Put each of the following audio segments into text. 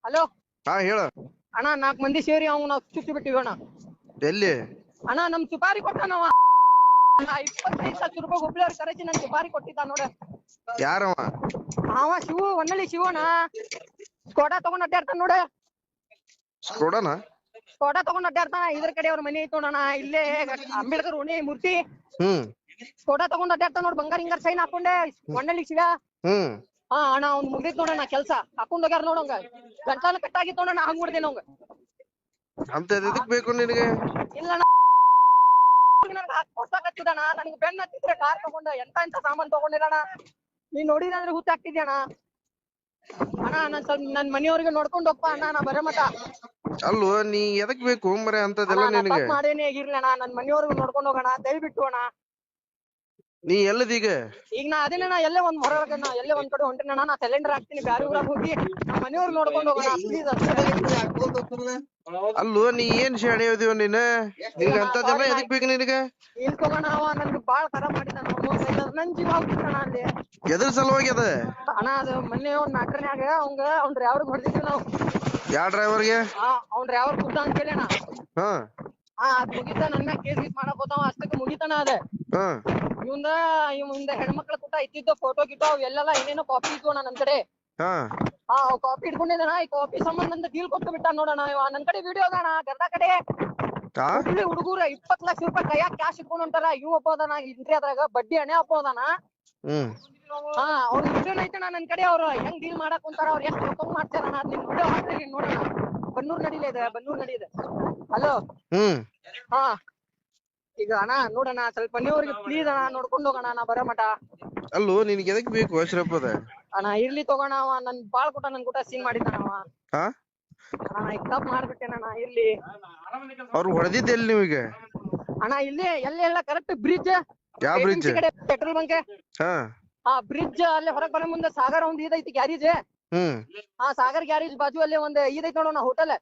Hello ಹಾ ಹೇಳ. ಅಣ್ಣ 4 ಮಂದಿ ಸೇರಿ ಅವ್ನ ಚುಟ್ಟಿ ಬಿಟ್ಟಿವಿ ಅಣ್ಣ. ಎಲ್ಲಿ? ಅಣ್ಣ ನಮ್ ಸುಪಾರಿ ಕೊಟ್ಟಾನವ 25,00,000 ರೂಪಾಯಿ ಹುಬ್ಳಿಯವ್ರ ಕರೆಸಿ ನನ್ ಸುಪಾರಿ ಕೊಟ್ಟಿದ್ದ ನೋಡ. ಯಾರವ? ಅವ ಶಿವು ಹೊನ್ನಳ್ಳಿ ಶಿವಣ್ಣ. ಸ್ಕೋಡಾ ತಗೊಂಡ್ ಅಡ್ಡಾಡ್ತಾನ ನೋಡ. ಸ್ಕೋಡಾನ? ಸ್ಕೋಡಾ ತಗೊಂಡ್ ಅಡ್ಡಾಡ್ತಾನ. ಇದ್ರ ಕಡೆ ಅವ್ರ ಮನೆ ಐತ್ ನೋಡಣ್ಣ, ಇಲ್ಲೇ ಅಂಬೇಡ್ಕರ್ ಓಣಿ ಮೂರ್ತಿ. ಸ್ಕೋಡಾ ತಗೊಂಡ್ ಅಡ್ಡಾಡ್ತಾನ ನೋಡ್, ಬಂಗಾರ ಹಿಂಗಾರ ಸೈನ್ ಹಾಕೊಂಡೆ ಹೊನ್ನಳ್ಳಿ ಶಿವ. ಹಾ ಅಣ್ಣ ಅವ್ನ್ ಮುಗ್ದೈತ್ ನೋಡಣ್ಣ ಕೆಲ್ಸ. ಹಾಕೊಂಡ್ ಹೋಗ್ಯಾರ ನೋಡಂಗ, ಗಂಟಾಲ ಕಟ್ಟಾಗಿತ್ ನೋಡಣ್ಣ, ಹಂಗ್ ಮುಡ್ದೇನ ಅವಂಗ. ಅಂತ ಎದಕ್ ಬೇಕು ನಿನಗೆ? ಇಲ್ಲ ಹೊಸ ಕತ್ತಿದಣ, ನನಗೆ ಬೆನ್ನ ಹತ್ತಿದ್ರೆ ಕಾರ್ ತಗೊಂಡ ಎಂತ ಸಾಮಾನ್ ತಗೊಂಡಿರಣ. ನೀನ್ ನೋಡಿದ್ರೆ ಹುತ್ತ ಹಾಕ್ತಿದ್ಯಣ್ಣ. ಅಣ್ಣ ನಾನ್ ಸ್ವಲ್ಪ ನನ್ ಮನೆಯವ್ರಿಗೆ ನೋಡ್ಕೊಂಡ್ ಹೋಗ್ಪ ಅಣ್ಣ, ನಾ ಬರೋ ಮಟ. ಅಲ್ವ ನೀ ಎದಕ್ ಬೇಕು ಮರೆ ಅಂತದೆಲ್ಲ ನಾ ನಿನಗೆ? ತಪ್ಪ ಮಾಡೇನೆ ಇರ್ಲಣ್ಣ, ನನ್ ಮನೆಯವ್ರಿಗೆ ನೋಡ್ಕೊಂಡ್ ಹೋಗೋಣ ದಯವಿಟ್ಟು ಅಣ್ಣ. ನೀ ಎಲ್ಲದೀಗ? ಈಗ ನಾ ಅದೇನ ಎಲ್ಲೇ ಒಂದ್ ಹೊರಗ ಎಲ್ಲೇ ಒಂದ್ ಕಡೆ ಹೊಂಟಿನ, ನಾ ಸಿಲಿಂಡರ್ ಹಾಕ್ತೀನಿ, ಬ್ಯಾರೆ ಊರಾಗ ಹೋಗಿ ನಮ್ಮ ಮನೆಯವ್ರು ನೋಡ್ಕೊಂಡ್ ಹೋಗೋಣ ಪ್ಲೀಸ್. ಅಲ್ವ ನೀ ಏನ್ ಶಾಣೆ ಓದಿವ ನೀನ್? ನಿನ್ಗ ಅಂತದೆಲ್ಲ ಎದಕ್ ಬೇಕು ನಿನಗ? ಇಲ್ಲಿ ತಗೋಣ, ಅವ ನನ್ಗೆ ಬಾಳ್ ಖರಾಬ್ ಮಾಡಿದ, ನನ್ ಜೀವ ಹೋಗ್ಬಿಟ್ಟಣ ಅಲ್ಲಿ. ಎದ್ರ ಸಲುವಾಗಿ ಅದ? ಅಣ್ಣ ಅದು ಮೊನ್ನೆ ಒಂದ್ ಮ್ಯಾಟ್ರನ್ಯಾಗ ಅವ್ನ್ ಡ್ರೈವರ್ಗೆ ಹೊಡೆದಿದ್ವಿ ನಾವು. ಯಾವ ಡ್ರೈವರ್ಗೆ? ಅವ್ನ್ ಡ್ರೈವರ್ ಕುದ್ದ ಅಂತ ಹೇಳಿ ಅಣ್ಣ. ಅದ್ ಮುಗಿತ, ನನ್ ಮ್ಯಾಗ ಕೇಸ್ ಗೀಸ್ ಮಾಡಕ್ ಹೋತಾವ, ಅಷ್ಟಕ್ಕೆ ಮುಗಿತಾನ ಅದ. ಇವಂದ ಹೆಣ್ಮಕ್ಳ ಕೂಟ ಇತ್ತಿದ್ದ ಫೋಟೋ ಗಿಟೋ ಅವೆಲ್ಲ ಏನೇನೋ ಕಾಪಿ ಇದ್ವು ಅಣ್ಣ ನನ್ ಕಡೆ. ಕಾಪಿ ಇಟ್ಕೊಂಡಿದ್ದಾನ. ಈ ಕಾಪಿ ಸಂಬಂಧ ನಂದು ಡೀಲ್ ಕೊಟ್ಟು ಬಿಟ್ಟ ನೋಡಣ. ನನ್ ಕಡೆ ವಿಡಿಯೋ ಅದಣ, ಗರ್ದ ಕಡೆ ಹುಡುಗರ 20,00,000 ರೂಪಾಯಿ ಕೈಯಾಗ ಕ್ಯಾಶ್ ಇಟ್ಕೊಂಡ್ ಹೊಂಟಾರ. ಇವ್ ಒಬ್ಬ ಅದಾನ ಇಂಟ್ರಿ ಅದ್ರಾಗ ಬಡ್ಡಿ ಹಣೆ ಒಬ್ಬ ಅದಾನ. ಅವ್ರ ವಿಡಿಯೋನ ಐತಣ್ಣ ನನ್ ಕಡೆ. ಅವ್ರು ಹೆಂಗ್ ಡೀಲ್ ಮಾಡಕ್ ಕುಂತಾರ, ಅವ್ರ ಎಷ್ಟು ರೊಕ್ಕ ಮಾಡ್ತಾರಣ, ನಿನ್ ವಿಡಿಯೋ ಹಾಕ್ತೀನಿ ನೋಡಣ. ಬನ್ನೂರ್ ನಡಿದೆ. ಹಲೋ ಈಗ ಅಣ್ಣ ನೋಡಣ, ಸ್ವಲ್ಪ ಮನೆಯವ್ರಿಗೆ ಪ್ಲೀಸ್ ಅಣ್ಣ ನೋಡ್ಕೊಂಡ್ ಹೋಗೋಣ, ನಾ ಬರೋ ಮಟ. ಅಲ್ಲೋ ನಿನ್ಗೆ ಎದಕ್ ಬೇಕು ಅಶ್ರಫದ? ಅಣ್ಣ ಇರ್ಲಿ ತಗೋಣ, ಅವ ನನ್ ಬಾಳ್ ನನ್ ಕೂಟ ಸೀನ್ ಮಾಡಿದ್ದಾನವ. ಅಣ್ಣ ಈಗ ತಪ್ಪ ಮಾಡ್ಬಿಟ್ಟೆನಣ್ಣ, ಇರ್ಲಿ. ಅವ್ರು ಹೊಡೆದಿದ್ದ ಎಲ್ಲಿ ನಿಮಗೆ? ಅಣ್ಣ ಇಲ್ಲಿ ಎಲ್ಲ ಕರೆಕ್ಟ್ ಬ್ರಿಡ್ಜ್, ಯಾವ ಬ್ರಿಡ್ಜ್? Petrol bunk. ಬ್ರಿಡ್ಜ್ ಅಲ್ಲೇ ಹೊರಗ್ ಬರೋ ಮುಂದೆ ಸಾಗರ್ ಒಂದ್ ಇದೈತಿ ಗ್ಯಾರೇಜ್. ಸಾಗರ್ ಗ್ಯಾರೇಜ್ ಬಾಜು ಅಲ್ಲೇ ಒಂದ್ ಇದೈತಿ ನೋಡೋಣ ಹೋಟೆಲ್.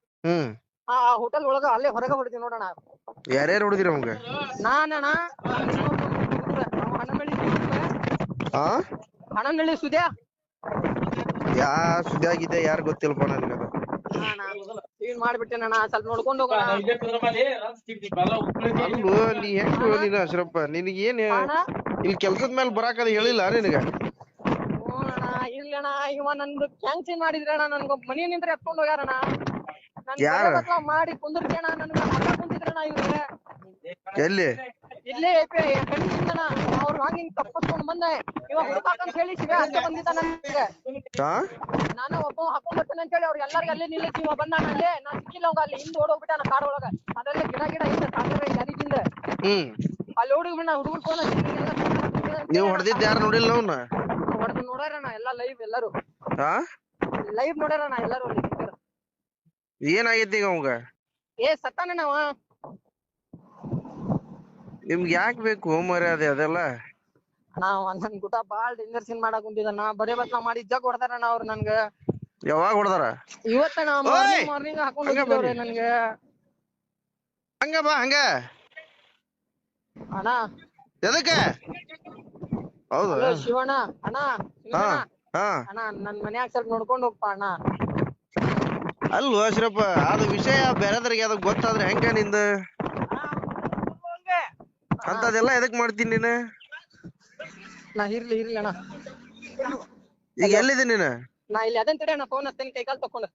ಆ ಹೋಟೆಲ್ ಒಳಗ ಅಲ್ಲೇ ಹೊರಗ ಹೊಡೆದಿ ನೋಡೋಣ. ಯಾರ್ಯಾರು ಹೊಡೆದಿರ ಅವಂಗ? ನಾನಣ್ಣ, ಹಣನಳ್ಳಿ ಸುದ್ಯಾ. ಸುದ್ಯಾಗಿದೆ ಯಾರು ಗೊತ್ತಿಲ್ಪ ನನಗದ. ಏನ್ ಮಾಡ್ಬಿಟ್ಟೆನಣ್ಣ, ಸ್ವಲ್ಪ ನೋಡ್ಕೊಂಡ್ ಹೋಗೋಣ. ಅಲ್ವೋ ನೀ ಹೆಂಗ್ ನೀನು ಅಶ್ರಪ್ಪ, ನಿನಗೇನ್ ಇಲ್ಲಿ ಕೆಲ್ಸದ ಮೇಲೆ ಬರಾಕದ ಹೇಳಿಲ್ಲ ನಿನಗ? ಇಲ್ಲಣ್ಣ, ಇವ ನಂದು ಕ್ಯಾನ್ಸಲ್ ಮಾಡಿದ್ರಣ್ಣ, ನನ್ಗ ಮನಿ ನಿಂತ್ರ ಎತ್ಕೊಂಡ್ ಹೋಗ್ಯಾರಣ. ಯಾರ ಮಾಡಿ ಕುಂದಿರ್ತೀಯಣ್ಣ, ನನ್ಗ ಕುಂತಿದ್ರಣ್ಣ ಇವ್ರೆ. ಎಲ್ಲಿ? ಇಲ್ಲೇ ಕಣ್ಣಿಂದಣ. ಅವ್ರು ಹಂಗಿಂಗ್ ತಪ್ಪಿಸ್ಕೊಂಡ್ ಬಂದೆ, ಇವ ಹುಡುಕಾಕಂತ ಹೇಳಿ ಶಿವ ಅಲ್ಲೇ ಬಂದಿದ್ದ ನನಗೆ. ನಾನು ಒಬ್ಬ ಹಾಕೊಂಡ್ ಬರ್ತಾನೆ ಅಂತ ಹೇಳಿ ಅವ್ರು ಎಲ್ಲಾರ್ಗ ಅಲ್ಲೇ ನಿಲ್ಲಿಸಿ ಇವ ಬಂದಾಣ. ಅಲ್ಲೇ ನಾ ಸಿಕ್ಕಿಲ್ಲ ಅವಂಗ, ಅಲ್ಲಿ ಹಿಂದ್ ಓಡೋಗ್ಬಿಟ್ಟಾನ ಕಾಡ್ ಒಳಗ. ಅದೆಲ್ಲ ಗಿಡ ಹಿಂದ ಸಾಗರ ಗ್ಯಾರೇಜಿಂದ ಅಲ್ಲಿ ಓಡಿಬಿಡ. ಹುಡುಗರು ಫೋನ್ ನೀವು ಹೊಡೆದಿದ್ದ ಯಾರು ನೋಡಿಲ್ಲ ಅವ್ನ? ಹೊಡೆದು ನೋಡ್ಯಾರಣ್ಣ, ಎಲ್ಲಾ ಲೈವ್, ಎಲ್ಲಾರು ಲೈವ್ ನೋಡ್ಯಾರಣ್ಣ ಎಲ್ಲಾರು. ಏನಾಗೈತಿ ಈಗ ಅವಂಗ? ಸತ್ತಾನಣ್ಣ ಅವ. ನಿಮ್ಗೆ ಯಾಕೆ ಬೇಕು ಮರ್ಯಾದೆ ಅದೆಲ್ಲ? ನನ್ ಗುಟ ಬಾಳ್ ಡೇಂಜರ್ ಸೀನ್ ಮಾಡಕ್ ಕುಂತಿದ್ದಾನ. ಬರೇ ಬತ್ನಾ ಮಾಡಿ ಜಗ್ ಹೊಡ್ದಾರಣ್ಣ ಅವ್ರು ನನ್ಗ. ಯಾವಾಗ ಹೊಡೆದಾರ? ಇವತ್ತಣ್ಣ ಮಾರ್ನಿಂಗ್ ಹಾಕೊಂಡ್ ಹೋಗಿದ್ದವ್ರೆ ನನ್ಗೆ. ಹಂಗ ಬಾ ಹಂಗ. ಅಣ್ಣ ಎದಕ್ಕೆ? ಹೌದಾ ಶಿವಣ್ಣ? ಅಣ್ಣ ಅಣ್ಣ ನನ್ ಮನ್ಯಾಗ ಸ್ವಲ್ಪ ನೋಡ್ಕೊಂಡ್ ಹೋಗ್ಪ ಅಣ್ಣ. ಅಲ್ವ ಅಶ್ರಪ್ಪ, ಅದು ವಿಷಯ ಬೇರೆದ್ರಿಗೆ ಅದ ಗೊತ್ತಾದ್ರೆ ಹೆಂಗ ನಿಂದ? ಅಂತದೆಲ್ಲ ಎದಕ್ ಮಾಡ್ತೀನಿ ನೀನು? ಇರ್ಲಿ ಅಣ್ಣ. ಈಗ ಎಲ್ಲಿದೆ ನೀನು? ನಾ ಇಲ್ಲಿ ಅದನ್ ತಡೆ ಅಣ್ಣ, ಫೋನ್ ಹತ್ತೇನೆ ಕೈಕಾಲ್ ತಕೊಂಡ.